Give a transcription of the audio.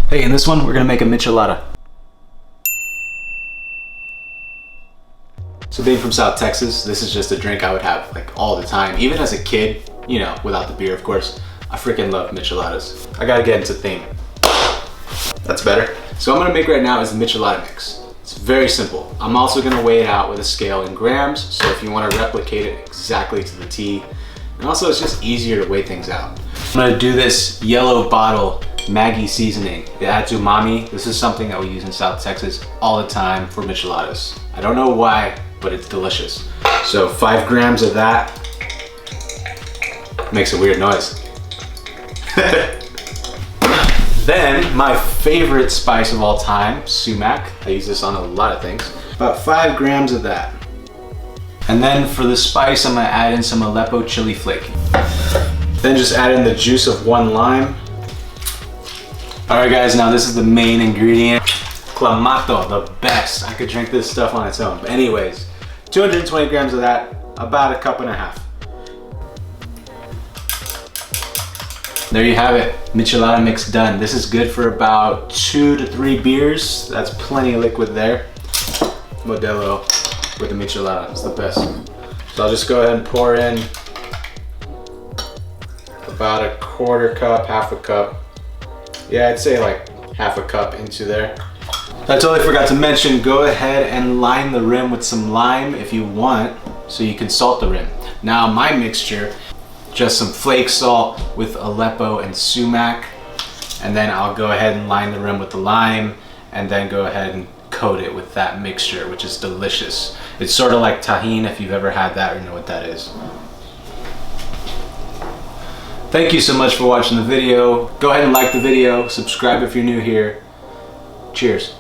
Hey, in this one, we're gonna make a Michelada. So being from South Texas, this is just a drink I would have like all the time. Even as a kid, you know, without the beer, of course. I freaking love Micheladas. I gotta get into theme. That's better. So what I'm gonna make right now is the Michelada mix. It's very simple. I'm also gonna weigh it out with a scale in grams, so if you wanna replicate it exactly to the T. And also it's just easier to weigh things out. I'm gonna do this yellow bottle Maggi seasoning. It adds umami. This is something that we use in South Texas all the time for Micheladas. I don't know why, but it's delicious. So 5 grams of that. Makes a weird noise. Then my favorite spice of all time, Sumac. I use this on a lot of things. About 5 grams of that. And then for the spice, I'm gonna add in some Aleppo Chili Flakes. Then just add in the juice of 1 lime. All right guys, now this is the main ingredient. Clamato, the best. I could drink this stuff on its own. But anyways, 220 grams of that, about 1.5 cups. There you have it, Michelada mix done. This is good for about 2 to 3 beers. That's plenty of liquid there. Modelo with the Michelada, it's the best. So I'll just go ahead and pour in about 1/4 cup, 1/2 cup. Yeah, I'd say like 1/2 cup into there. I totally forgot to mention, go ahead and line the rim with some lime if you want, so you can salt the rim. Now my mixture, just some flake salt with Aleppo and Sumac, and then I'll go ahead and line the rim with the lime, and then go ahead and coat it with that mixture, which is delicious. It's sort of like tahini, if you've ever had that or know what that is. Thank you so much for watching the video. Go ahead and like the video, subscribe if you're new here. Cheers.